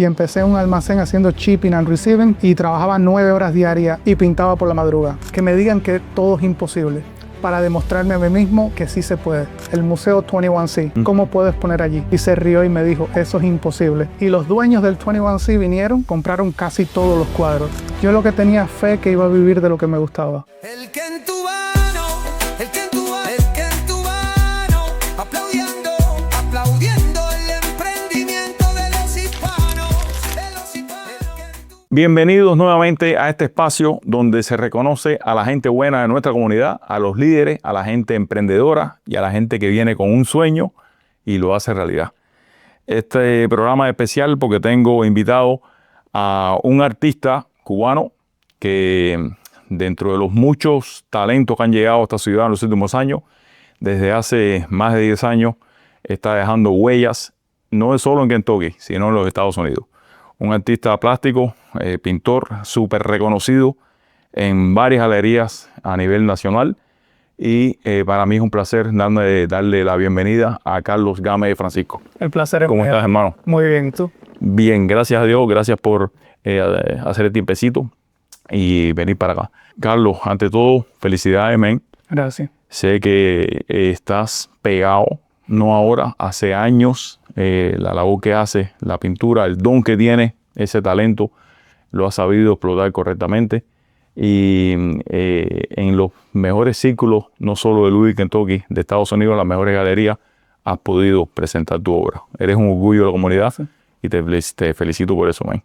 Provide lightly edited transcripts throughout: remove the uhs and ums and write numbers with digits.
y empecé un almacén haciendo shipping and receiving y trabajaba 9 horas diarias y pintaba por la madrugada. Que me digan que todo es imposible para demostrarme a mí mismo que sí se puede. El Museo 21C, ¿cómo puedo exponer allí? Y se rió y me dijo, eso es imposible. Y los dueños del 21C vinieron, compraron casi todos los cuadros. Yo lo que tenía fe que iba a vivir de lo que me gustaba. El Kentubano, el Kentubano, el Kentubano, aplaudiendo, aplaudiendo el emprendimiento de los hispanos, de los hispanos. Bienvenidos nuevamente a este espacio donde se reconoce a la gente buena de nuestra comunidad, a los líderes, a la gente emprendedora y a la gente que viene con un sueño y lo hace realidad. Este programa es especial porque tengo invitado a un artista cubano que dentro de los muchos talentos que han llegado a esta ciudad en los últimos años, desde hace más de 10 años, está dejando huellas, no solo en Kentucky, sino en los Estados Unidos. Un artista plástico, pintor súper reconocido en varias galerías a nivel nacional. Y para mí es un placer darle la bienvenida a Carlos Gámez de Francisco. El placer es ¿Cómo mío. estás, hermano? Muy bien, ¿y tú? Bien, gracias a Dios, gracias por hacer el tiempecito y venir para acá. Carlos, ante todo, felicidades, men. Gracias. Sé que estás pegado, no ahora, hace años. La labor que hace, la pintura, el don que tiene, ese talento, lo has sabido explotar correctamente. Y en los mejores círculos, no solo de Louisville, Kentucky, de Estados Unidos, las mejores galerías, has podido presentar tu obra. Eres un orgullo de la comunidad. Sí. Y te felicito por eso, man.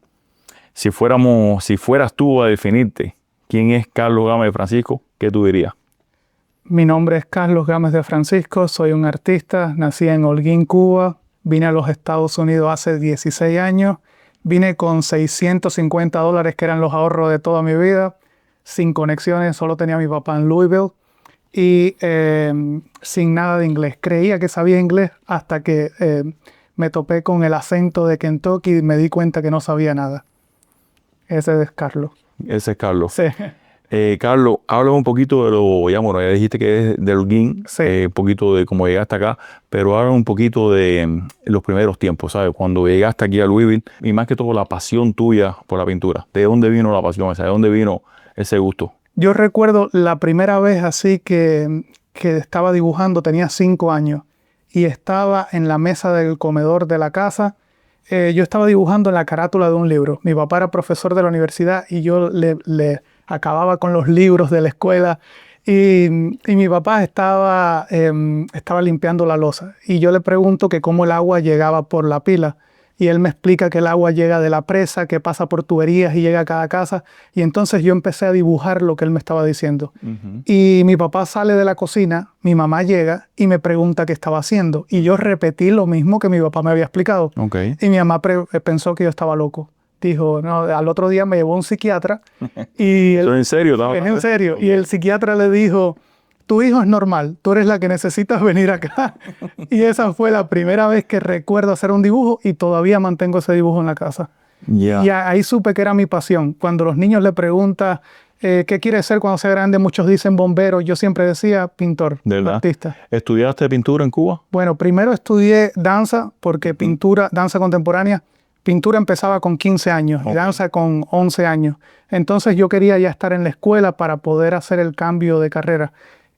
Si fueras tú a definirte quién es Carlos Gámez de Francisco, ¿qué tú dirías? Mi nombre es Carlos Gámez de Francisco, soy un artista, nací en Holguín, Cuba, vine a los Estados Unidos hace 16 años, vine con $650 que eran los ahorros de toda mi vida, sin conexiones, solo tenía a mi papá en Louisville y sin nada de inglés. Creía que sabía inglés hasta que me topé con el acento de Kentucky y me di cuenta que no sabía nada. Ese es Carlos. Ese es Carlos. Sí. Carlos, háblame un poquito de ya dijiste que es de Holguín, Sí. Un poquito de cómo llegaste acá, pero háblame un poquito de los primeros tiempos, ¿sabes? Cuando llegaste aquí a Louisville y más que todo la pasión tuya por la pintura. ¿De dónde vino la pasión esa? ¿De dónde vino ese gusto? Yo recuerdo la primera vez así que estaba dibujando, tenía 5 años y estaba en la mesa del comedor de la casa. Yo estaba dibujando en la carátula de un libro. Mi papá era profesor de la universidad y yo le acababa con los libros de la escuela y mi papá estaba limpiando la loza y yo le pregunto que cómo el agua llegaba por la pila y él me explica que el agua llega de la presa, que pasa por tuberías y llega a cada casa y entonces yo empecé a dibujar lo que él me estaba diciendo. Y mi papá sale de la cocina, mi mamá llega y me pregunta qué estaba haciendo y yo repetí lo mismo que mi papá me había explicado. Okay. Y mi mamá pensó que yo estaba loco. Dijo, no, al otro día me llevó un psiquiatra y ¿En serio? Es en serio. Y el psiquiatra le dijo, tu hijo es normal, tú eres la que necesitas venir acá. Y esa fue la primera vez que recuerdo hacer un dibujo y todavía mantengo ese dibujo en la casa. Yeah. Y ahí supe que era mi pasión. Cuando los niños le preguntan qué quiere ser cuando sea grande, muchos dicen bombero, yo siempre decía pintor, artista. ¿Estudiaste pintura en Cuba? Bueno, primero estudié danza, porque danza contemporánea, pintura empezaba con 15 años y danza con 11 años. Entonces yo quería ya estar en la escuela para poder hacer el cambio de carrera.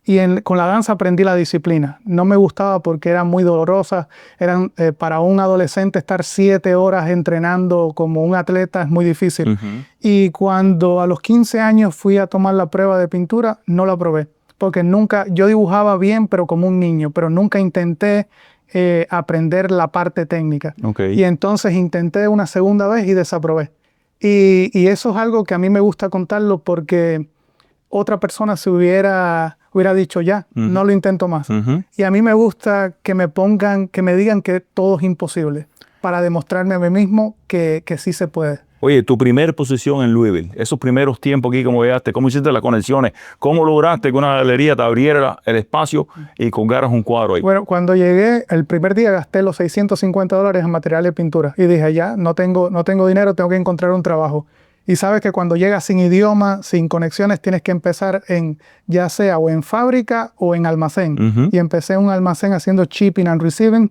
Y con la danza aprendí la disciplina. No me gustaba porque eran muy dolorosas. Para un adolescente estar 7 horas entrenando como un atleta es muy difícil. Y cuando a los 15 años fui a tomar la prueba de pintura, no la probé. Porque yo dibujaba bien, pero como un niño, pero nunca intenté aprender la parte técnica. Okay. Y entonces intenté una segunda vez y desaprobé. Y eso es algo que a mí me gusta contarlo porque otra persona se hubiera dicho ya, no lo intento más. Y a mí me gusta que me digan que todo es imposible para demostrarme a mí mismo que sí se puede. Oye, tu primer posición en Louisville, esos primeros tiempos aquí, ¿cómo llegaste? ¿Cómo hiciste las conexiones? ¿Cómo lograste que una galería te abriera el espacio y colgaras un cuadro ahí? Bueno, cuando llegué, el primer día gasté los $650 en material de pintura y dije, ya, no tengo dinero, tengo que encontrar un trabajo. Y sabes que cuando llegas sin idioma, sin conexiones, tienes que empezar ya sea o en fábrica o en almacén. Y empecé un almacén haciendo shipping and receiving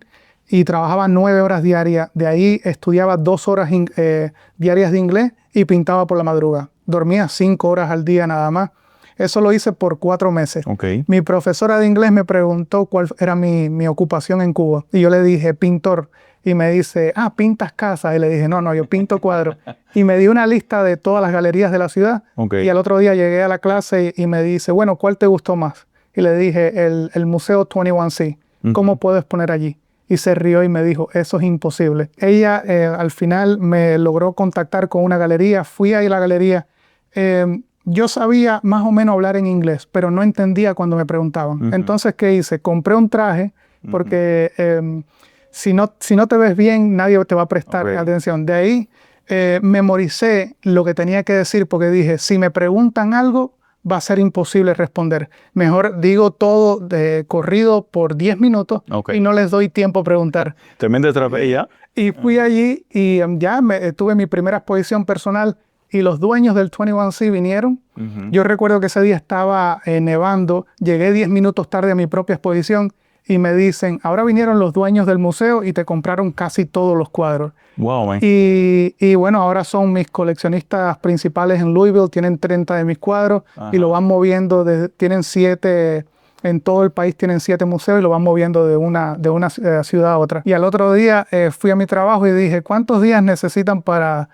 y trabajaba 9 horas diarias. De ahí estudiaba 2 horas diarias de inglés y pintaba por la madrugada. Dormía 5 horas al día nada más. Eso lo hice por 4 meses. Okay. Mi profesora de inglés me preguntó cuál era mi ocupación en Cuba. Y yo le dije, pintor. Y me dice, ¿pintas casas? Y le dije, no, yo pinto cuadros. Y me dio una lista de todas las galerías de la ciudad. Okay. Y al otro día llegué a la clase y me dice, bueno, ¿cuál te gustó más? Y le dije, el Museo 21C. ¿Cómo puedo exponer allí? Y se rió y me dijo, eso es imposible. Ella al final me logró contactar con una galería. Fui ahí a la galería. Yo sabía más o menos hablar en inglés, pero no entendía cuando me preguntaban. Entonces, ¿qué hice? Compré un traje porque si no te ves bien, nadie te va a prestar atención. De ahí memoricé lo que tenía que decir porque dije, si me preguntan algo, va a ser imposible responder. Mejor digo todo de corrido por 10 minutos y no les doy tiempo a preguntar. Tremenda estrategia. Y fui allí y tuve mi primera exposición personal y los dueños del 21C vinieron. Yo recuerdo que ese día estaba nevando, llegué 10 minutos tarde a mi propia exposición y me dicen, ahora vinieron los dueños del museo y te compraron casi todos los cuadros. Wow, man. Y bueno, ahora son mis coleccionistas principales en Louisville, tienen 30 de mis cuadros y lo van moviendo, tienen 7, en todo el país tienen 7 museos y lo van moviendo de una ciudad a otra. Y al otro día fui a mi trabajo y dije, ¿cuántos días necesitan para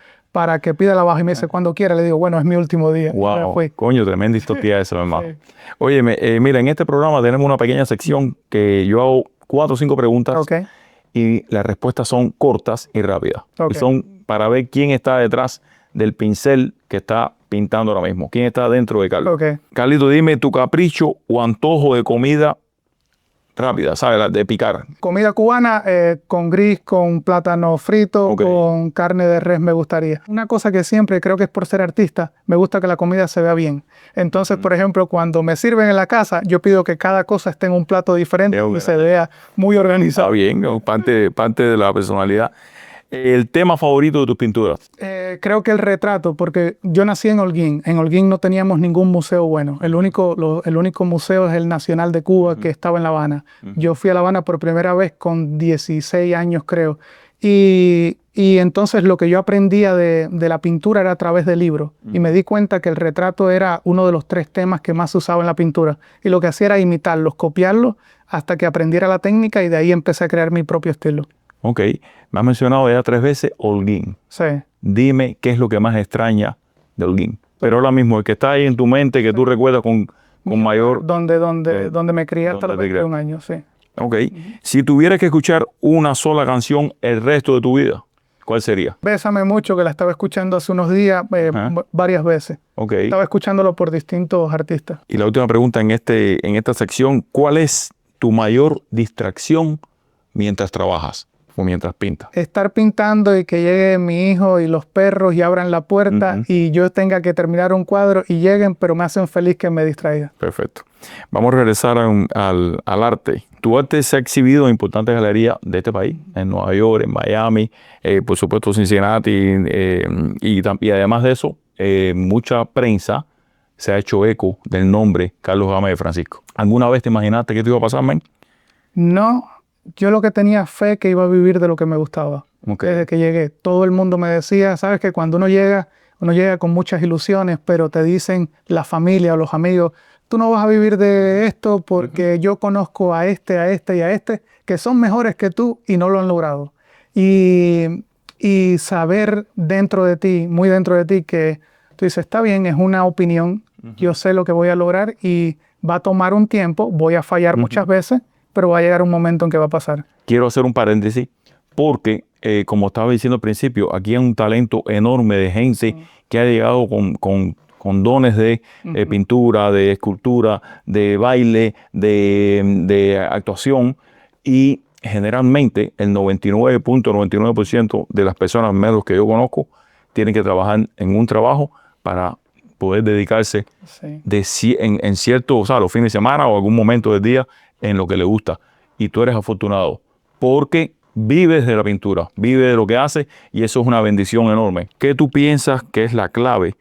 que pida la baja? Y me dice, cuando quiera. Le digo, bueno, es mi último día. Wow, coño, tremenda historia eso, hermano. Sí. Oye, mira, en este programa tenemos una pequeña sección que yo hago 4 o 5 preguntas y las respuestas son cortas y rápidas. Y son para ver quién está detrás del pincel que está pintando ahora mismo. ¿Quién está dentro de Carlos? Carlito, dime tu capricho o antojo de comida rápida, ¿sabes? De picar. Comida cubana con gris, con plátano frito, con carne de res me gustaría. Una cosa que siempre, creo que es por ser artista, me gusta que la comida se vea bien. Entonces, por ejemplo, cuando me sirven en la casa, yo pido que cada cosa esté en un plato diferente y se vea muy organizado. Está bien, parte de la personalidad. ¿El tema favorito de tus pinturas? Creo que el retrato, porque yo nací en Holguín. En Holguín no teníamos ningún museo bueno. El único museo es el Nacional de Cuba que estaba en La Habana. Yo fui a La Habana por primera vez con 16 años, creo. Y entonces lo que yo aprendía de la pintura era a través de libros. Y me di cuenta que el retrato era uno de los 3 temas que más se usaba en la pintura. Y lo que hacía era imitarlos, copiarlos, hasta que aprendiera la técnica y de ahí empecé a crear mi propio estilo. Ok, me has mencionado ya 3 veces Holguín. Sí. Dime qué es lo que más extraña de Holguín. Pero ahora mismo, el que está ahí en tu mente, que tú recuerdas con mayor... Donde me crié hasta los 21 años, sí. Ok. Si tuvieras que escuchar una sola canción el resto de tu vida, ¿cuál sería? Bésame mucho, que la estaba escuchando hace unos días varias veces. Ok. Estaba escuchándolo por distintos artistas. Y la última pregunta en esta sección, ¿cuál es tu mayor distracción mientras trabajas o mientras pintas? Estar pintando y que llegue mi hijo y los perros y abran la puerta y yo tenga que terminar un cuadro y lleguen, pero me hacen feliz que me distraiga. Perfecto. Vamos a regresar al arte. Tu arte se ha exhibido en importantes galerías de este país, en Nueva York, en Miami, por supuesto Cincinnati, y además de eso, mucha prensa se ha hecho eco del nombre Carlos Gámez de Francisco. ¿Alguna vez te imaginaste que te iba a pasar, man? No, yo lo que tenía fe que iba a vivir de lo que me gustaba. Desde que llegué, todo el mundo me decía, sabes que cuando uno llega con muchas ilusiones, pero te dicen la familia o los amigos, tú no vas a vivir de esto porque yo conozco a este y a este que son mejores que tú y no lo han logrado. Y saber dentro de ti, muy dentro de ti, que tú dices, está bien, es una opinión, yo sé lo que voy a lograr y va a tomar un tiempo, voy a fallar muchas veces, pero va a llegar un momento en que va a pasar. Quiero hacer un paréntesis porque, como estaba diciendo al principio, aquí hay un talento enorme de gente que ha llegado con dones de pintura, de escultura, de baile, de actuación, y generalmente el 99.99% de las personas, menos que yo conozco, tienen que trabajar en un trabajo para poder dedicarse en cierto, o sea, los fines de semana o algún momento del día en lo que le gusta. Y tú eres afortunado porque vives de la pintura, vives de lo que haces, y eso es una bendición enorme. ¿Qué tú piensas que es la clave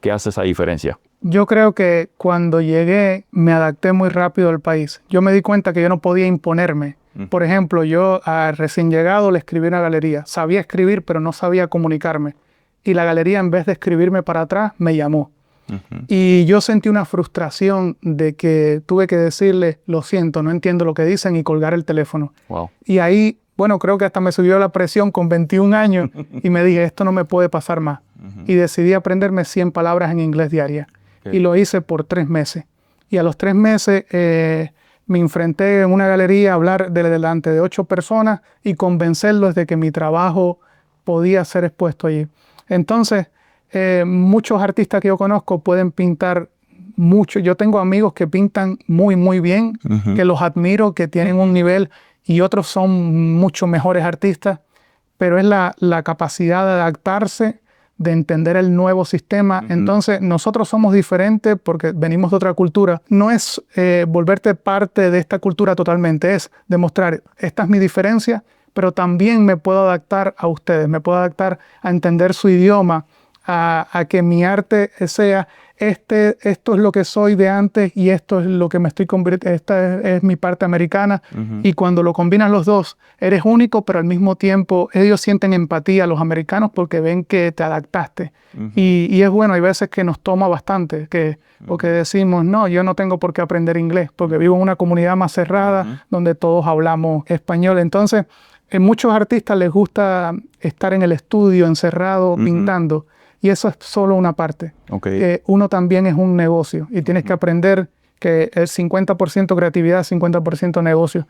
que hace esa diferencia? Yo creo que cuando llegué me adapté muy rápido al país. Yo me di cuenta que yo no podía imponerme. Por ejemplo, yo recién llegado le escribí a una galería. Sabía escribir, pero no sabía comunicarme. Y la galería, en vez de escribirme para atrás, me llamó. Y yo sentí una frustración de que tuve que decirle, lo siento, no entiendo lo que dicen, y colgar el teléfono. Wow. Y ahí, bueno, creo que hasta me subió la presión con 21 años y me dije, esto no me puede pasar más. Y decidí aprenderme 100 palabras en inglés diarias. Y lo hice por 3 meses. Y a los 3 meses me enfrenté en una galería a hablar delante de 8 personas y convencerlos de que mi trabajo podía ser expuesto allí. Entonces, muchos artistas que yo conozco pueden pintar mucho. Yo tengo amigos que pintan muy, muy bien, que los admiro, que tienen un nivel, y otros son mucho mejores artistas, pero es la capacidad de adaptarse, de entender el nuevo sistema. Entonces, nosotros somos diferentes porque venimos de otra cultura. No es volverte parte de esta cultura totalmente, es demostrar, esta es mi diferencia, pero también me puedo adaptar a ustedes, me puedo adaptar a entender su idioma, a que mi arte sea, esto es lo que soy de antes y esto es lo que me estoy convirtiendo, esta es mi parte americana. Y cuando lo combinan los dos, eres único, pero al mismo tiempo ellos sienten empatía, los americanos, porque ven que te adaptaste. Y es bueno, hay veces que nos toma bastante, porque decimos, no, yo no tengo por qué aprender inglés, porque vivo en una comunidad más cerrada, donde todos hablamos español. Entonces, a muchos artistas les gusta estar en el estudio, encerrado, pintando. Y eso es solo una parte. Uno también es un negocio y tienes que aprender que el 50% creatividad, 50% negocio.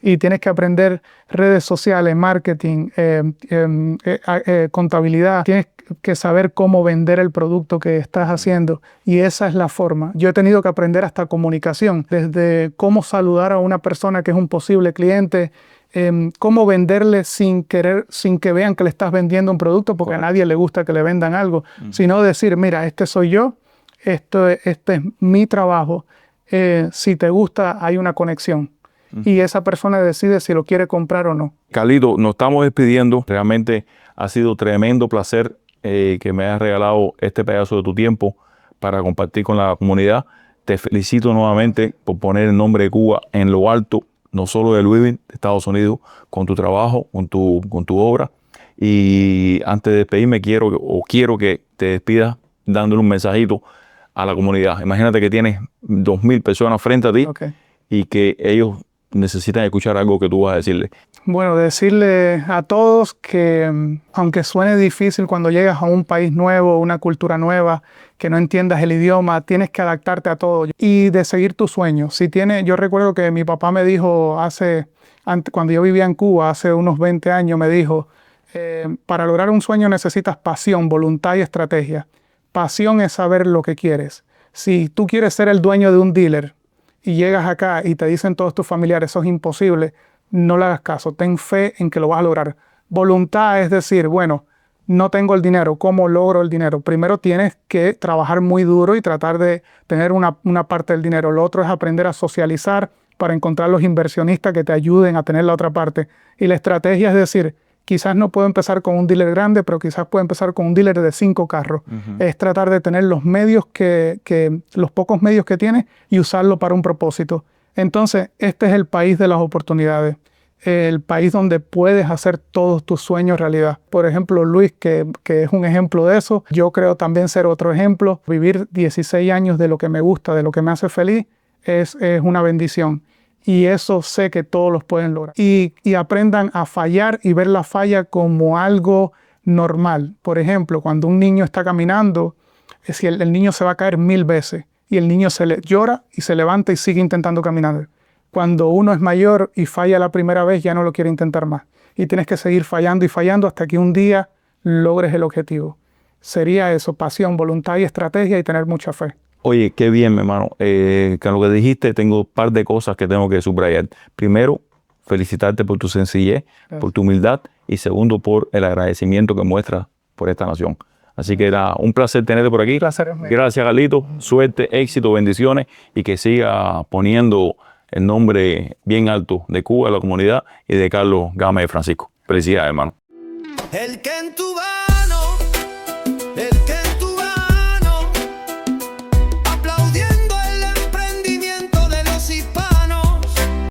Y tienes que aprender redes sociales, marketing, contabilidad. Tienes que saber cómo vender el producto que estás haciendo. Y esa es la forma. Yo he tenido que aprender hasta comunicación, desde cómo saludar a una persona que es un posible cliente, cómo venderle sin que vean que le estás vendiendo un producto, porque a nadie le gusta que le vendan algo, sino decir, mira, este soy yo, este es mi trabajo, si te gusta hay una conexión. Y esa persona decide si lo quiere comprar o no. Carlito, nos estamos despidiendo. Realmente ha sido tremendo placer que me hayas regalado este pedazo de tu tiempo para compartir con la comunidad. Te felicito nuevamente por poner el nombre de Cuba en lo alto, no solo de Louisville, de Estados Unidos, con tu trabajo, con tu obra. Y antes de despedirme, quiero que te despidas dándole un mensajito a la comunidad. Imagínate que tienes 2,000 personas frente a ti y que ellos necesitan escuchar algo que tú vas a decirles. Bueno, decirle a todos que aunque suene difícil cuando llegas a un país nuevo, una cultura nueva, que no entiendas el idioma, tienes que adaptarte a todo y de seguir tus sueños. Yo recuerdo que mi papá me dijo cuando yo vivía en Cuba, hace unos 20 años, me dijo, para lograr un sueño necesitas pasión, voluntad y estrategia. Pasión es saber lo que quieres. Si tú quieres ser el dueño de un dealer y llegas acá y te dicen todos tus familiares, eso es imposible, no le hagas caso, ten fe en que lo vas a lograr. Voluntad es decir, bueno, no tengo el dinero, ¿cómo logro el dinero? Primero tienes que trabajar muy duro y tratar de tener una parte del dinero. Lo otro es aprender a socializar para encontrar los inversionistas que te ayuden a tener la otra parte. Y la estrategia es decir, quizás no puedo empezar con un dealer grande, pero quizás puedo empezar con un dealer de 5 carros. Es tratar de tener los medios los pocos medios que tienes y usarlo para un propósito. Entonces, este es el país de las oportunidades, el país donde puedes hacer todos tus sueños realidad. Por ejemplo, Luis, que es un ejemplo de eso, yo creo también ser otro ejemplo. Vivir 16 años de lo que me gusta, de lo que me hace feliz, es una bendición. Y eso sé que todos los pueden lograr. Y aprendan a fallar y ver la falla como algo normal. Por ejemplo, cuando un niño está caminando, si el niño se va a caer 1000 veces y el niño llora y se levanta y sigue intentando caminar. Cuando uno es mayor y falla la primera vez, ya no lo quiere intentar más. Y tienes que seguir fallando y fallando hasta que un día logres el objetivo. Sería eso, pasión, voluntad y estrategia y tener mucha fe. Oye, qué bien, mi hermano. Con lo que dijiste, tengo un par de cosas que tengo que subrayar. Primero, felicitarte por tu sencillez, por tu humildad, y segundo, por el agradecimiento que muestras por esta nación. Así que era un placer tenerte por aquí. Gracias, Carlito. Suerte, éxito, bendiciones y que siga poniendo el nombre bien alto de Cuba, de la comunidad y de Carlos Gámez de Francisco. Felicidades, hermano. El que en tu